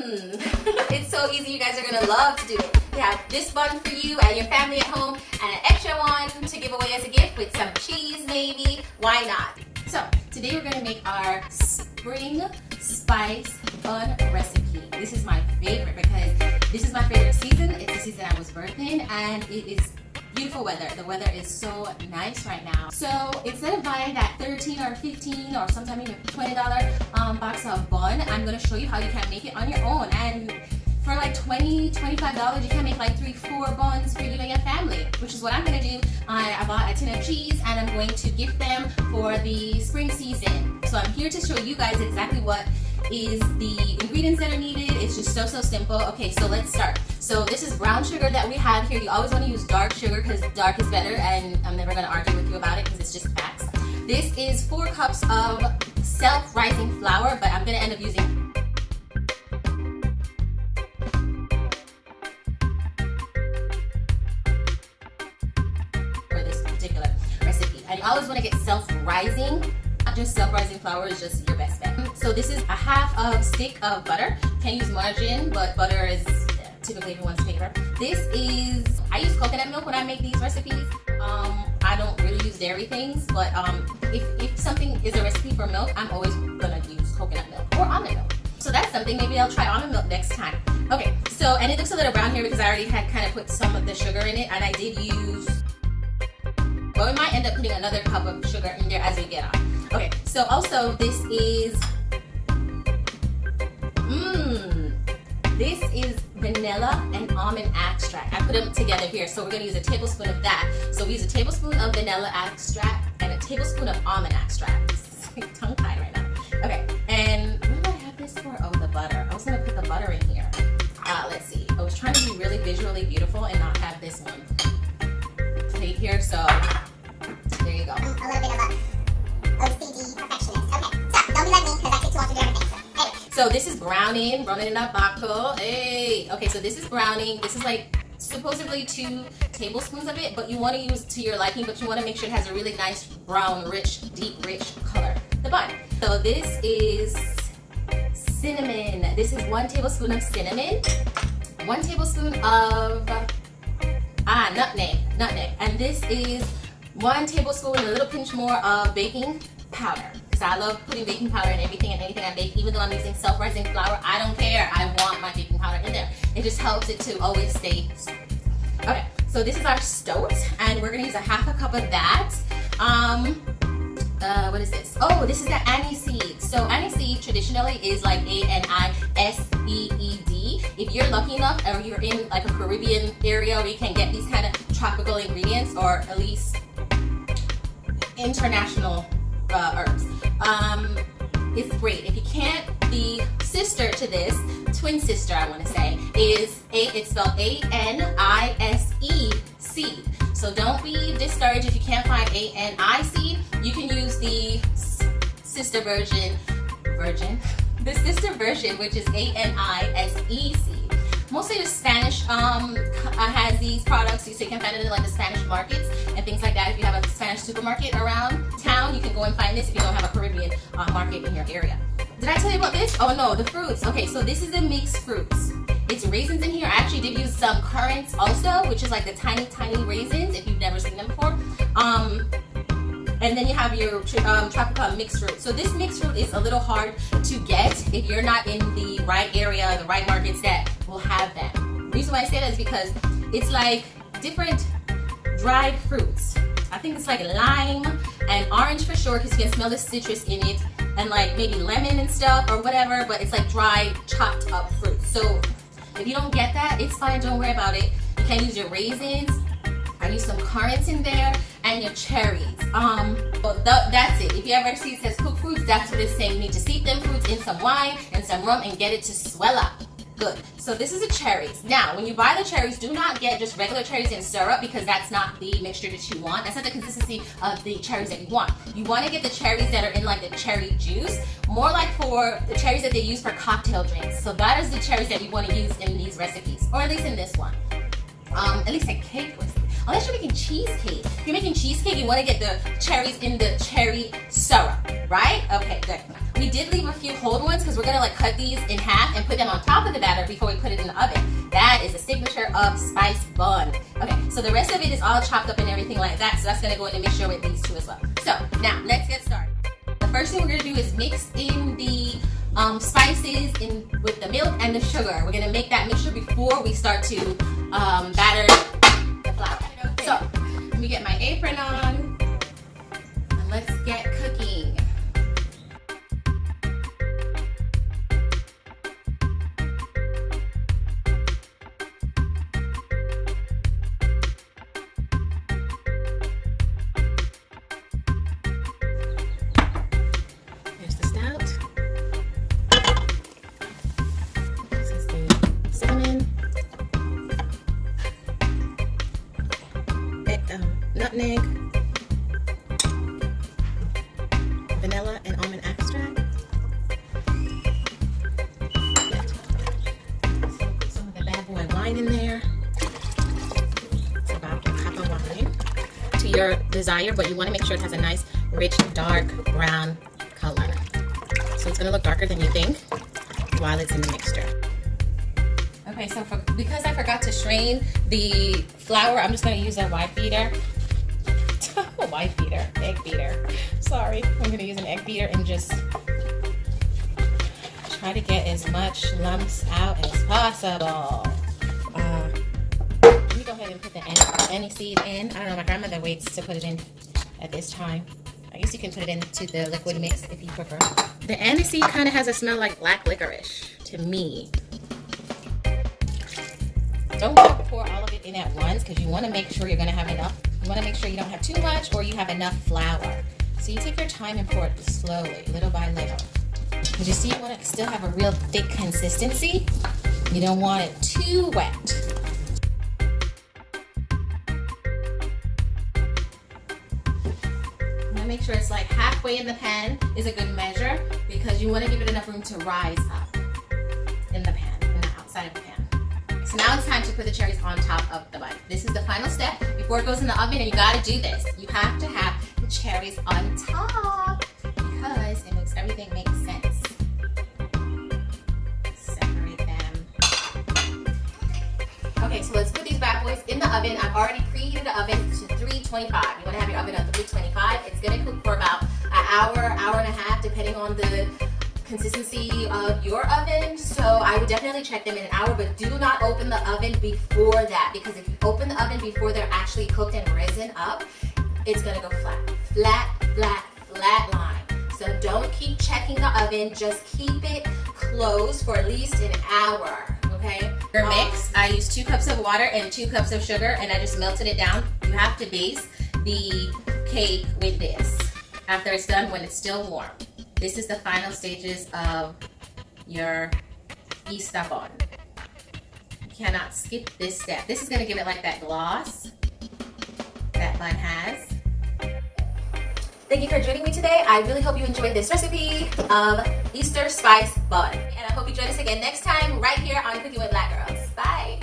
It's so easy. You guys are going to love to do it. We have this bun for you and your family at home, and an extra one to give away as a gift with some cheese maybe. Why not? So today we're going to make our spring spice bun recipe. This is my favorite because this is my favorite season. It's the season I was birthed in, and it is beautiful weather. The weather is so nice right now. So instead of buying that $13 or $15 or sometimes even $20 box of bun, I'm going to show you how you can make it on your own. And for like $20, $25, you can make like 3-4 buns for you and your family, which is what I'm going to do. I bought a tin of cheese and I'm going to gift them for the spring season. So I'm here to show you guys exactly what is the ingredients that are needed. It's just so simple. Okay, so let's start. So this is brown sugar that we have here. You always want to use dark sugar because dark is better, and I'm never going to argue with you about it because it's just facts. This is 4 cups of self-rising flour, but I'm going to end up using for this particular recipe. And you always want to get self-rising. Not just self-rising flour is just your best bet. So this is a half of stick of butter. You can use margarine, but butter is typically everyone's favorite. This is, I use coconut milk when I make these recipes. I don't really use dairy things, but if something is a recipe for milk, I'm always gonna use coconut milk or almond milk. So that's something, maybe I'll try almond milk next time. Okay, so, and it looks a little brown here because I already had kind of put some of the sugar in it, and I did use, well, we might end up putting another cup of sugar in there as we get on. Okay, so also this is, this is vanilla and almond extract. I put them together here, so we're going to use a tablespoon of that. So we use a tablespoon of vanilla extract and a tablespoon of almond extract. This is tongue-tied right now. Okay, and what do I have this for? Oh, the butter. I was going to put the butter in here. Let's see. I was trying to be really visually beautiful and not have this one played here, so there you go. A little bit of a OCD perfectionist. Okay, so don't be like me because I take too long to do everything. So this is browning in a bottle. Hey, okay, so this is browning. This is like supposedly 2 tablespoons of it, but you want to use to your liking, but you want to make sure it has a really nice brown, rich, deep, rich color. The bun. So this is cinnamon. This is 1 tablespoon of cinnamon, 1 tablespoon of nutmeg, and this is 1 tablespoon, a little pinch more of baking powder. I love putting baking powder in everything and anything I bake. Even though I'm using self-rising flour, I don't care. I want my baking powder in there. It just helps it to always stay. Okay, so this is our stoat, and we're gonna use a half a cup of that. What is this? Oh, this is the aniseed. So aniseed traditionally is like A-N-I-S-E-E-D. If you're lucky enough, or you're in like a Caribbean area where you can get these kind of tropical ingredients, or at least international herbs. It's great. If you can't, the sister to this, twin sister I want to say, is it's spelled A-N-I-S-E seed. So don't be discouraged if you can't find A-N-I seed. You can use the sister version, the sister version, which is A-N-I-S-E seed. Mostly the Spanish has these products, so you can find it in like the Spanish markets and things like that. If you have a Spanish supermarket around town, you can go and find this if you don't have a Caribbean market in your area. Did I tell you about this? Oh no, the fruits. Okay, so this is the mixed fruits. It's raisins in here. I actually did use some currants also, which is like the tiny raisins if you've never seen them before. And then you have your tropical mixed fruit. So this mixed fruit is a little hard to get if you're not in the right area, the right markets that will have that. The reason why I say that is because it's like different dried fruits. I think it's like lime and orange for sure because you can smell the citrus in it, and like maybe lemon and stuff or whatever, but it's like dried, chopped up fruit. So if you don't get that, it's fine, don't worry about it. You can use your raisins. I use some currants in there and your cherries. That's it. If you ever see it says cooked fruits, that's what it's saying. You need to steep them fruits in some wine and some rum and get it to swell up. Good. So this is the cherries. Now, when you buy the cherries, do not get just regular cherries in syrup because that's not the mixture that you want. That's not the consistency of the cherries that you want. You want to get the cherries that are in like the cherry juice, more like for the cherries that they use for cocktail drinks. So that is the cherries that you want to use in these recipes, or at least in this one. At least a cake recipe. Unless you're making cheesecake. If you're making cheesecake, you want to get the cherries in the cherry syrup, right? Okay, good. We did leave a few whole ones because we're gonna like cut these in half and put them on top of the batter before we put it in the oven. That is a signature of Spice Bun. Okay, so the rest of it is all chopped up and everything like that, so that's gonna go in the mixture with these two as well. So now let's get started. The first thing we're gonna do is mix in the spices in with the milk and the sugar. We're gonna make that mixture before we start to batter the flour. So let me get my apron on and let's get cooking. Here's the stout. This is the cinnamon. Nutmeg, vanilla, and almond extract. Put some of the bad boy wine in there. It's about a cup of wine to your desire, but you want to make sure it has a nice, rich, dark brown color. So it's going to look darker than you think while it's in the mixture. Okay, so because I forgot to strain the flour, I'm just going to use a white beater. Egg beater. Sorry, I'm going to use an egg beater and just try to get as much lumps out as possible. Let me go ahead and put the aniseed in. I don't know, my grandmother waits to put it in at this time. I guess you can put it into the liquid mix if you prefer. The aniseed kind of has a smell like black licorice to me. Don't pour all of it in at once because you want to make sure you're going to have enough. You want to make sure you don't have too much or you have enough flour. So you take your time and pour it slowly, little by little. Because you see, you want to still have a real thick consistency. You don't want it too wet. You want to make sure it's like halfway in the pan is a good measure because you want to give it enough room to rise up in the pan, in the outside of the pan. So now it's time to put the cherries on top of the bun. This is the final step before it goes in the oven, and you gotta do this. You have to have the cherries on top because it makes everything make sense. Separate them. Okay, so let's put these bad boys in the oven. I've already preheated the oven to 325. You wanna have your oven on 325. It's gonna cook for about an hour, hour and a half, depending on the consistency of your oven. So I would definitely check them in an hour, but do not open the oven before that, because if you open the oven before they're actually cooked and risen up, it's gonna go flat line. So don't keep checking the oven, just keep it closed for at least an hour, okay? For mix, I used 2 cups of water and 2 cups of sugar, and I just melted it down. You have to base the cake with this after it's done when it's still warm. This is the final stages of your Spice Bun. You cannot skip this step. This is going to give it like that gloss that bun has. Thank you for joining me today. I really hope you enjoyed this recipe of Easter Spice Bun. And I hope you join us again next time right here on Cooking with Black Girls. Bye.